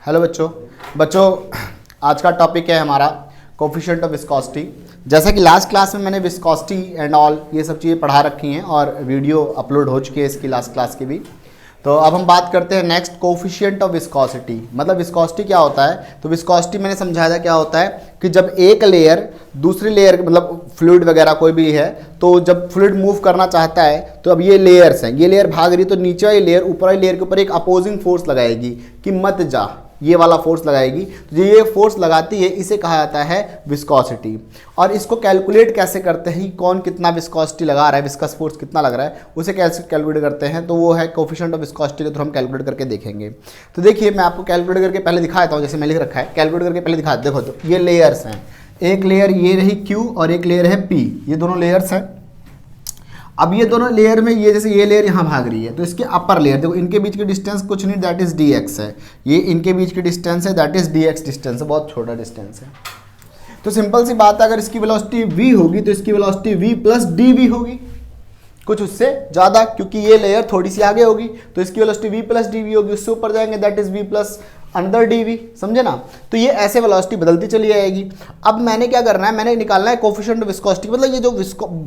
Hello बच्चों आज का टॉपिक है हमारा कोफिशिएंट ऑफ विस्कोसिटी। जैसा कि लास्ट क्लास में मैंने विस्कोसिटी एंड ऑल ये सब चीज़ें पढ़ा रखी हैं और वीडियो अपलोड हो चुकी है इसकी लास्ट क्लास की भी। तो अब हम बात करते हैं नेक्स्ट कोफिशिएंट ऑफ विस्कोसिटी। मतलब विस्कोसिटी क्या होता है, तो विस्कोसिटी मैंने समझाया था क्या होता है कि जब एक लेयर दूसरी लेयर मतलब फ्लूइड वगैरह कोई भी है, तो जब फ्लूइड मूव करना चाहता है तो अब ये लेयर्स हैं, ये लेयर भाग रही तो नीचे वाली लेयर ऊपर वाली लेयर के ऊपर एक अपोजिंग फोर्स लगाएगी कि मत जा, ये वाला फोर्स लगाएगी। तो ये फोर्स लगाती है, इसे कहा जाता है विस्कोसिटी। और इसको कैलकुलेट कैसे करते हैं, कौन कितना विस्कोसिटी लगा रहा है, विस्कस फोर्स कितना लग रहा है, उसे कैसे कैलकुलेट करते हैं, तो वो है कोफिशिएंट ऑफ विस्कोसिटी के थ्रू हम कैलकुलेट करके देखेंगे। तो देखिए मैं आपको कैलकुलेट करके पहले दिखा देता हूँ, जैसे मैं लिख रखा है कैलकुलेट करके पहले दिखा। देखो तो ये लेयर्स हैं, एक लेयर ये रही Q और एक लेयर है P, ये दोनों लेयर्स हैं। अब ये दोनों लेयर में ये जैसे ये लेयर यहाँ भाग रही है तो इसके अपर लेयर देखो, इनके बीच की डिस्टेंस कुछ नहीं, दैट इज dx है। ये इनके बीच की डिस्टेंस है, दैट इज dx डिस्टेंस है, बहुत छोटा डिस्टेंस है। तो सिंपल सी बात है, अगर इसकी वेलोसिटी v होगी तो इसकी वेलोसिटी v प्लस dv होगी, कुछ उससे ज़्यादा, क्योंकि ये लेयर थोड़ी सी आगे होगी तो इसकी वेलोसिटी v प्लस dv होगी, उससे ऊपर जाएंगे that is v plus under dv, समझे ना। तो ये ऐसे वेलोसिटी बदलती चली जाएगी। अब मैंने क्या करना है, मैंने निकालना है कोफिशिएंट ऑफ विस्कोसिटी। मतलब ये जो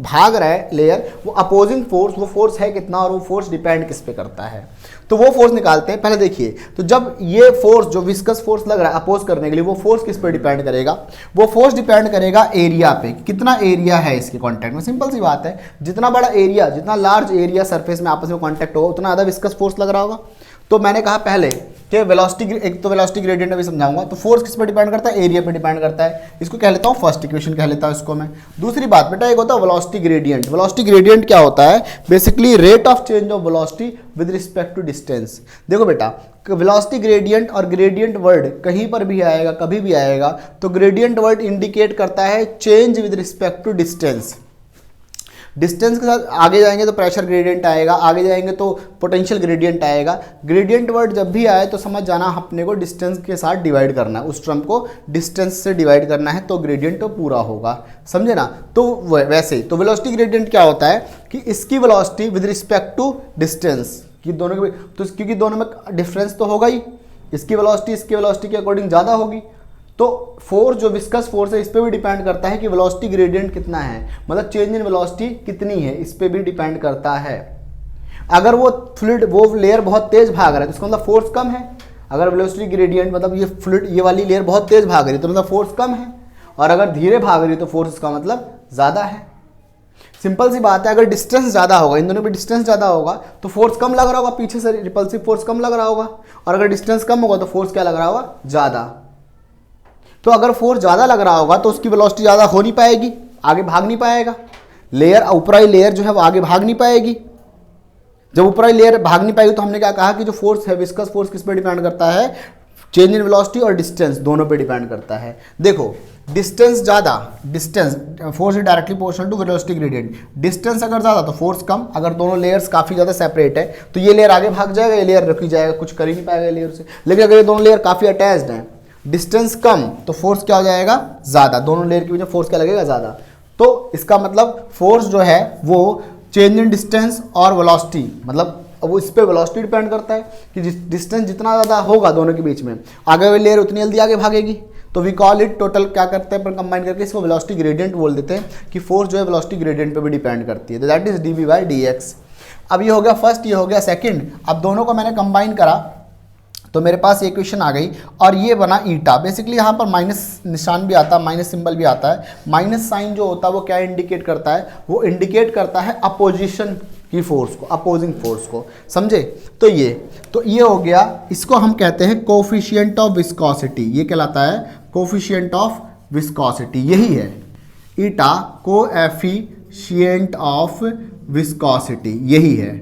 भाग रहा है लेयर, वो अपोजिंग फोर्स, वो फोर्स है कितना और वो फोर्स डिपेंड किस पे करता है, तो वो फोर्स निकालते हैं। पहले देखिए, तो जब ये फोर्स जो विस्कस फोर्स लग रहा है अपोज करने के लिए, वो फोर्स किस पे डिपेंड करेगा, वो फोर्स डिपेंड करेगा एरिया पे, कितना एरिया है इसके कॉन्टैक्ट में। सिंपल सी बात है, जितना बड़ा एरिया, जितना लार्ज एरिया सरफेस में आपस में कॉन्टैक्ट होगा उतना ज़्यादा विस्कस फोर्स लग रहा होगा। तो मैंने कहा पहले कि वेलोसिटी, एक तो वेलोसिटी ग्रेडियंट अभी समझाऊंगा, तो फोर्स किस पे डिपेंड करता है, एरिया पे डिपेंड करता है। इसको कह लेता हूँ फर्स्ट इक्वेशन कह लेता हूँ इसको मैं। दूसरी बात बेटा एक होता है वेलोसिटी ग्रेडियंट। वेलोसिटी ग्रेडियंट क्या होता है, basically rate of change of velocity with respect to distance. देखो बेटा, वेलोसिटी ग्रेडियंट और ग्रेडियंट वर्ड कहीं पर भी आएगा, कभी भी आएगा, तो ग्रेडियंट वर्ड इंडिकेट करता है change with respect to distance. Distance के साथ आगे जाएंगे तो प्रेशर ग्रेडियंट आएगा, आगे जाएंगे तो पोटेंशियल ग्रेडियंट आएगा। ग्रेडियंट वर्ड जब भी आए तो समझ जाना अपने को डिस्टेंस के साथ डिवाइड करना है, उस टर्म को डिस्टेंस से डिवाइड करना है तो ग्रेडियंट तो पूरा होगा, समझे ना। तो वैसे तो वेलोसिटी ग्रेडियंट क्या होता है कि इसकी velocity with respect to distance की दोनों के, तो क्योंकि दोनों में डिफरेंस तो होगा ही, इसकी वेलोसिटी के अकॉर्डिंग ज़्यादा होगी। तो फोर्स जो विस्कस फोर्स है इस पे भी डिपेंड करता है कि वेलोसिटी ग्रेडियंट कितना है, मतलब चेंज इन वेलोसिटी कितनी है, इस पे भी डिपेंड करता है। अगर वो फ्लूइड, वो लेयर बहुत तेज भाग रहा है तो इसका मतलब फोर्स कम है। अगर वेलोसिटी ग्रेडियंट मतलब ये फ्लूइड, ये वाली लेयर बहुत तेज भाग रही है तो मतलब फोर्स कम है, और अगर धीरे भाग रही है तो फोर्स इसका मतलब ज़्यादा है। सिंपल सी बात है, अगर डिस्टेंस ज़्यादा होगा, इन दोनों पे डिस्टेंस ज़्यादा होगा तो फोर्स कम लग रहा होगा, पीछे से रिपल्सिव फोर्स कम लग रहा होगा, और अगर डिस्टेंस कम होगा तो फोर्स क्या लग रहा होगा, ज़्यादा। तो अगर फोर्स ज़्यादा लग रहा होगा तो उसकी वेलोसिटी ज़्यादा हो नहीं पाएगी, आगे भाग नहीं पाएगा, लेयर ऊपर वाली लेयर जो है वो आगे भाग नहीं पाएगी। जब ऊपर वाली लेयर भाग नहीं पाएगी तो हमने क्या कहा कि जो फोर्स है विस्कस फोर्स किस पे डिपेंड करता है, चेंज इन वेलोसिटी और डिस्टेंस दोनों पे डिपेंड करता है। देखो डिस्टेंस ज़्यादा, distance force is directly proportional to velocity gradient. Distance अगर ज़्यादा तो फोर्स कम, अगर दोनों लेयर्स काफ़ी ज़्यादा सेपरेट है तो ये लेयर आगे भाग जाएगा, ये लेयर रुक जाएगा, कुछ कर ही नहीं पाएगा लेयर से। लेकिन अगर ये दोनों लेयर काफ़ी अटैच्ड हैं, डिस्टेंस कम, तो फोर्स क्या हो जाएगा, ज़्यादा, दोनों लेयर के बीच में फोर्स क्या लगेगा, ज़्यादा। तो इसका मतलब फोर्स जो है वो चेंज इन डिस्टेंस और वेलोसिटी, मतलब वो इस पे वेलोसिटी डिपेंड करता है कि डिस्टेंस जितना ज़्यादा होगा दोनों के बीच में, आगे वाली लेयर उतनी जल्दी आगे भागेगी। तो वी कॉल इट टोटल, क्या करते हैं पर कंबाइन करके इसको वेलोसिटी ग्रेडियंट बोल देते हैं कि फोर्स जो है वेलोसिटी ग्रेडियंट पे भी डिपेंड करती है, that is dv by dx। अब ये हो गया फर्स्ट, ये हो गया सेकंड। अब दोनों को मैंने कंबाइन करा तो मेरे पास इक्वेशन आ गई और ये बना ईटा। बेसिकली यहाँ पर माइनस निशान भी आता है, माइनस सिंबल भी आता है। माइनस साइन जो होता है वो क्या इंडिकेट करता है, वो इंडिकेट करता है अपोजिशन की फोर्स को, अपोजिंग फोर्स को, समझे। तो ये हो गया, इसको हम कहते हैं कोफिशिएंट ऑफ विस्कोसिटी। ये कहलाता है कोफिशिएंट ऑफ विस्कोसिटी, यही है ईटा, कोएफिशिएंट ऑफ विस्कोसिटी, यही है।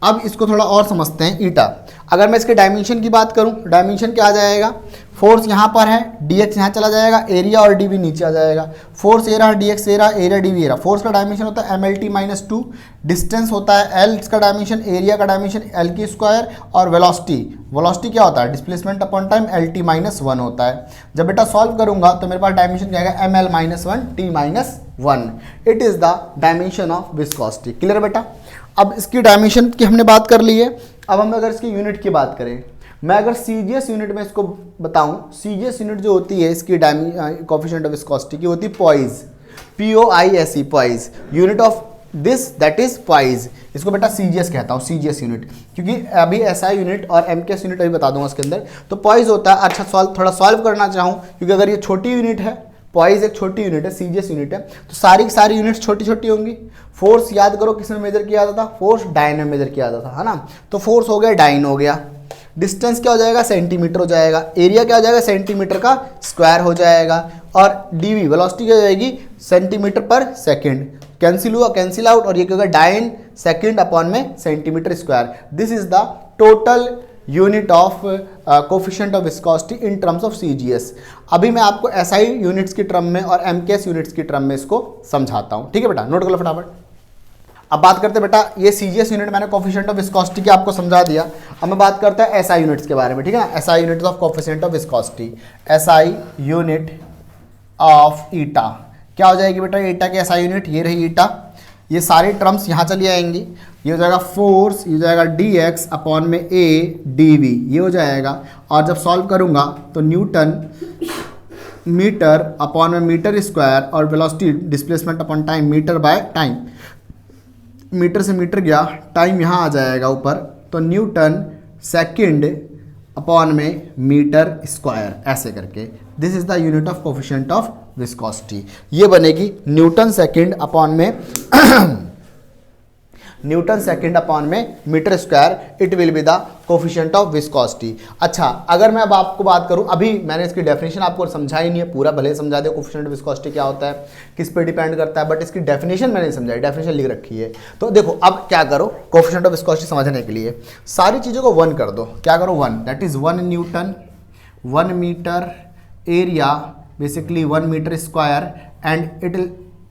अब इसको थोड़ा और समझते हैं। ईटा, अगर मैं इसके डायमेंशन की बात करूं, डायमेंशन क्या आ जाएगा, फोर्स यहाँ पर है, dx यहाँ चला जाएगा, एरिया और dv नीचे आ जाएगा। फोर्स ए रहा, dx ए रहा, एरिया dv ए रहा। फोर्स का डायमेंशन होता है mlt-2, डिस्टेंस होता है l इसका डायमेंशन, एरिया का डायमेंशन l की स्क्वायर, और वेलोसिटी क्या होता है, डिस्प्लेसमेंट अपॉन टाइम lt-1 होता है। जब बेटा सॉल्व करूंगा तो मेरे पास डायमेंशन क्या आएगा, ml-1 t-1। It is the dimension of viscosity. Clear बेटा। अब इसकी डायमेंशन की हमने बात कर ली है। अब हम अगर इसकी यूनिट की बात करें मैं अगर सीजीएस यूनिट में इसको बताऊं, सीजीएस यूनिट जो होती है इसकी कोफिशिएंट ऑफ विस्कोसिटी की होती है poised, POISE, poised, unit of this that is poised. इसको बेटा सीजीएस कहता हूँ, सीजीएस यूनिट, क्योंकि अभी एसआई यूनिट और एमकेएस यूनिट अभी बता दूंगा उसके अंदर। तो पॉइस होता है, अच्छा थोड़ा सॉल्व करना चाहूँ, क्योंकि अगर ये छोटी यूनिट है, पॉइस एक छोटी यूनिट है, सीजीएस यूनिट है, तो सारी की सारी यूनिट्स छोटी छोटी होंगी। फोर्स याद करो किस में मेजर किया जाता था, फोर्स डाइन में मेजर किया जाता था, है ना। तो फोर्स हो गया डाइन हो गया, डिस्टेंस क्या हो जाएगा, सेंटीमीटर हो जाएगा, एरिया क्या हो जाएगा, सेंटीमीटर का स्क्वायर हो जाएगा, और डीवी वेलोसिटी क्या हो जाएगी, सेंटीमीटर पर सेकेंड। कैंसिल हुआ, कैंसिल आउट, और ये क्या होगा, डाइन सेकेंड अपॉन में centimetre square. This is the total unit of coefficient of viscosity in terms of CGS. अभी मैं आपको एसआई यूनिट्स की टर्म में और एमकेएस यूनिट्स की टर्म में इसको समझाता हूं, ठीक है बेटा, नोट कर लो फटाफट। अब बात करते हैं बेटा, ये सीजीएस यूनिट मैंने कोफिशिएंट ऑफ विस्कोसिटी की आपको समझा दिया। अब मैं बात करता है एसआई यूनिट्स के बारे में, ठीक है ना। SI unit of coefficient of viscosity, SI unit of eta क्या हो जाएगी बेटा, ईटा की एसआई यूनिट ये रही ईटा। ये सारी टर्म्स यहाँ चली आएंगी, ये हो जाएगा फोर्स, ये हो जाएगा dx अपॉन में a dv, ये हो जाएगा। और जब सॉल्व करूँगा तो न्यूटन मीटर अपॉन में मीटर स्क्वायर, और velocity displacement upon time metre by time, metre से मीटर गया, टाइम यहाँ आ जाएगा ऊपर, तो न्यूटन सेकंड अपॉन में मीटर स्क्वायर, ऐसे करके। This is the unit of coefficient of viscosity. ये बनेगी न्यूटन सेकंड अपॉन में न्यूटन सेकंड अपॉन में metre square, it will be the coefficient of viscosity. अच्छा, अगर मैं अब आपको बात करूं, अभी मैंने इसकी डेफिनेशन आपको समझाई नहीं है, पूरा भले समझा दिया कोफिशिएंट ऑफ विस्कोसिटी क्या होता है, किस पे डिपेंड करता है, बट इसकी डेफिनेशन मैंने नहीं समझाई, डेफिनेशन लिख रखी है। तो देखो अब क्या करो, कोफिशिएंट ऑफ विस्कोसिटी समझने के लिए सारी चीज़ों को 1 कर दो। क्या करो, 1, that is 1 newton, 1 metre, area basically 1 metre square, and it,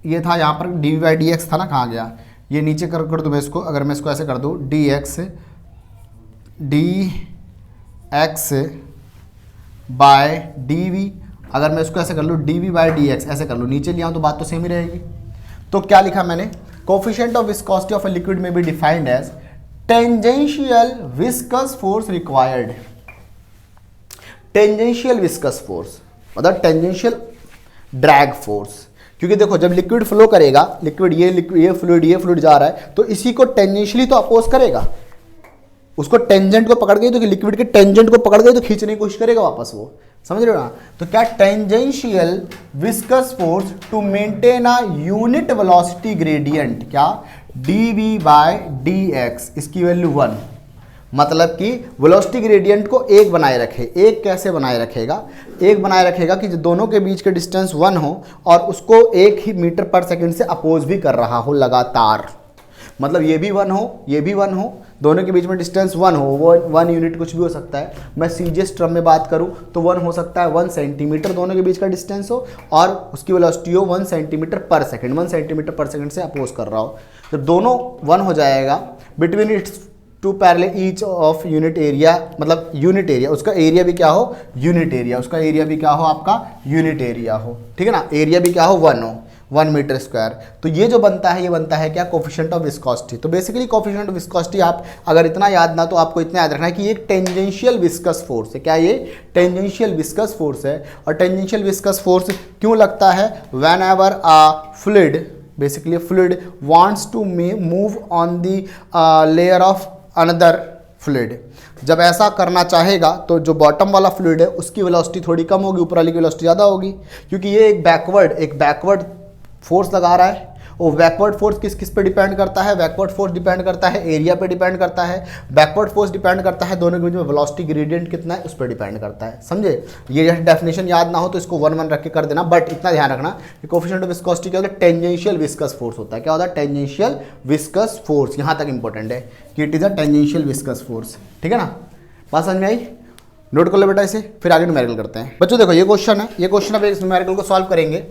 ये था यहाँ पर dv/dx था ना, कहाँ गया, ये नीचे कर दूँ मैं इसको, अगर मैं इसको ऐसे कर दूँ dx बाय dv, अगर मैं इसको ऐसे कर लूँ dv/dx, ऐसे कर लूँ, नीचे लिया हूँ तो बात तो सेम ही रहेगी। तो क्या लिखा मैंने, coefficient of viscosity of a liquid may be defined as tangential viscous force required. Tangential viscous force मतलब टेंजेंशियल ड्रैग फोर्स, क्योंकि देखो जब लिक्विड फ्लो करेगा, ये फ्लूइड जा रहा है, तो इसी को टेंजेंशियली तो अपोज करेगा, उसको टेंजेंट को पकड़ गई तो लिक्विड के टेंजेंट को पकड़ गई तो खींचने की कोशिश करेगा वापस, वो समझ रहे हो ना। तो क्या, tangential viscous force to maintain a unit velocity gradient, क्या, dv/dx, इसकी वैल्यू 1, मतलब कि वेलोसिटी ग्रेडियंट को 1 बनाए रखे। 1 कैसे बनाए रखेगा, 1 बनाए रखेगा कि जो दोनों के बीच के डिस्टेंस 1 हो और उसको 1 ही मीटर पर सेकंड से अपोज भी कर रहा हो लगातार, मतलब ये भी 1 हो, ये भी 1 हो, दोनों के बीच में डिस्टेंस 1 हो, वो 1 यूनिट कुछ भी हो सकता है। मैं सीजीएस टर्म में बात करूं तो 1 हो सकता है 1 सेंटीमीटर दोनों के बीच का डिस्टेंस हो, और उसकी वेलोसिटी हो 1 सेंटीमीटर पर सेकंड, 1 सेंटीमीटर पर सेकंड से अपोज कर रहा हो। तो दोनों 1 हो जाएगा, between its 2 parallel each of unit area, मतलब यूनिट एरिया, उसका एरिया भी क्या हो, यूनिट एरिया, उसका एरिया भी क्या हो, आपका यूनिट एरिया हो, ठीक है ना, एरिया भी क्या हो, 1 हो, 1 मीटर स्क्वायर। तो ये जो बनता है, ये बनता है क्या, कोफिशिएंट ऑफ विस्कोसिटी। तो बेसिकली कोफिशिएंट ऑफ विस्कोसिटी आप अगर इतना याद ना, तो आपको इतना याद रखना है कि ये एक टेंजेंशियल विस्कस फोर्स है। क्या, ये टेंजेंशियल विस्कस फोर्स है। और टेंजेंशियल विस्कस फोर्स क्यों लगता है, whenever a fluid, basically fluid wants to move on the layer of another fluid, जब ऐसा करना चाहेगा तो जो बॉटम वाला फ्लूइड है उसकी वेलोसिटी थोड़ी कम होगी, ऊपर वाली की वेलोसिटी ज़्यादा होगी, क्योंकि ये एक बैकवर्ड फोर्स लगा रहा है। वो बैकवर्ड फोर्स किस किस पे डिपेंड करता है, बैकवर्ड फोर्स डिपेंड करता है एरिया पे डिपेंड करता है, बैकवर्ड फोर्स डिपेंड करता है दोनों के बीच में वेलोसिटी ग्रेडियंट कितना है उस पर डिपेंड करता है, समझे। ये डेफिनेशन याद ना हो तो इसको 1 रख के कर देना, बट इतना ध्यान रखना कि कोफिशिएंट ऑफ विस्कोसिटी क्या होता है, टेंजेंशियल विस्कस फोर्स होता है। क्या होता है, टेंजेंशियल विस्कस फोर्स, यहाँ तक इंपॉर्टेंट है कि it is a tangential viscous force, ठीक है ना। बात समझ में आई, नोट कर लो बेटा इसे, फिर आगे न्यूमेरिकल करते हैं। बच्चों देखो ये क्वेश्चन है, ये क्वेश्चन अब इस न्यूमेरिकल को सॉल्व करेंगे।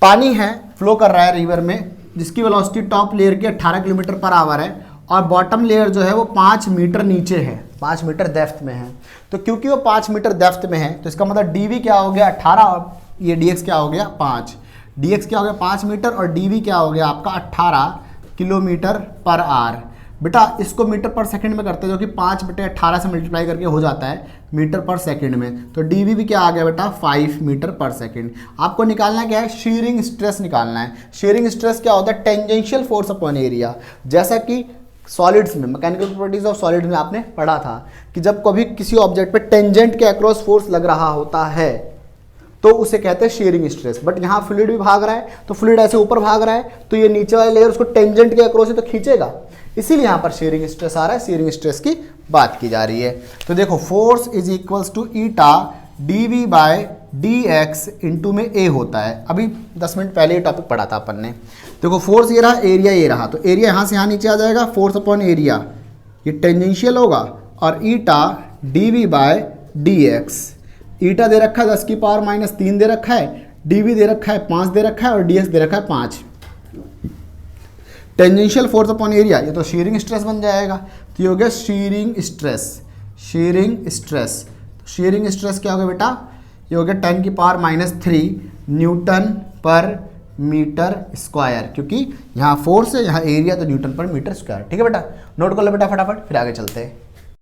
पानी है, फ्लो कर रहा है रिवर में, जिसकी वेलोसिटी टॉप लेयर की 18 किलोमीटर पर आवर है, और बॉटम लेयर जो है वो 5 मीटर नीचे है, 5 मीटर डेप्थ में है। तो क्योंकि वो 5 मीटर डेप्थ में है, तो इसका मतलब dv क्या हो गया 18, और ये dx क्या हो गया 5, dx क्या हो गया 5 मीटर, और dv क्या हो गया आपका 18 किलोमीटर पर आवर। बेटा इसको मीटर पर सेकंड में करते हैं, जो कि 5/18 से मल्टीप्लाई करके हो जाता है मीटर पर सेकंड में। तो डीवी भी क्या आ गया बेटा 5 मीटर पर सेकंड। आपको निकालना क्या है, शीयरिंग स्ट्रेस निकालना है। शीयरिंग स्ट्रेस क्या होता है, टेंजेंशियल फोर्स अपॉन एरिया। जैसा कि सॉलिड्स में, मैकेनिकल प्रॉपर्टीज ऑफ सॉलिड्स में आपने पढ़ा था कि जब कभी किसी ऑब्जेक्ट पे टेंजेंट के अक्रॉस फोर्स लग रहा होता है तो उसे कहते हैं शीयरिंग स्ट्रेस। बट यहाँ फ्लूइड भी भाग रहा है, तो फ्लूइड ऐसे ऊपर भाग रहा है, तो ये नीचे वाले लेयर उसको टेंजेंट के अक्रॉस ही तो खींचेगा, इसीलिए यहाँ पर शीयरिंग स्ट्रेस आ रहा है। शीयरिंग स्ट्रेस की बात की जा रही है। तो देखो force is equals to eta dv by dx into में a होता है। अभी 10 मिनट पहले ये टॉपिक पढ़ा था अपन ने। देखो फोर्स ये रहा, एरिया ये रहा, तो एरिया यहाँ से यहाँ नीचे आ जाएगा, फोर्स अपॉन एरिया ये टेंजेंशियल होगा, और ईटा dv बाय dx। ईटा दे रखा है 10 की पावर -3 दे रखा है, dv दे रखा है 5 दे रखा है, और dx दे रखा है 5। टेंजेंशियल फोर्स अपॉन एरिया, ये तो शीयरिंग स्ट्रेस बन जाएगा। तो ये हो गया shearing stress. Shearing stress, shearing stress क्या होगा बेटा, ये हो गया 10 की पावर -3 न्यूटन पर मीटर स्क्वायर, क्योंकि यहाँ फोर्स है, यहाँ एरिया, तो न्यूटन पर मीटर स्क्वायर। ठीक है बेटा, नोट कर लो बेटा फटाफट, फिर आगे चलते हैं।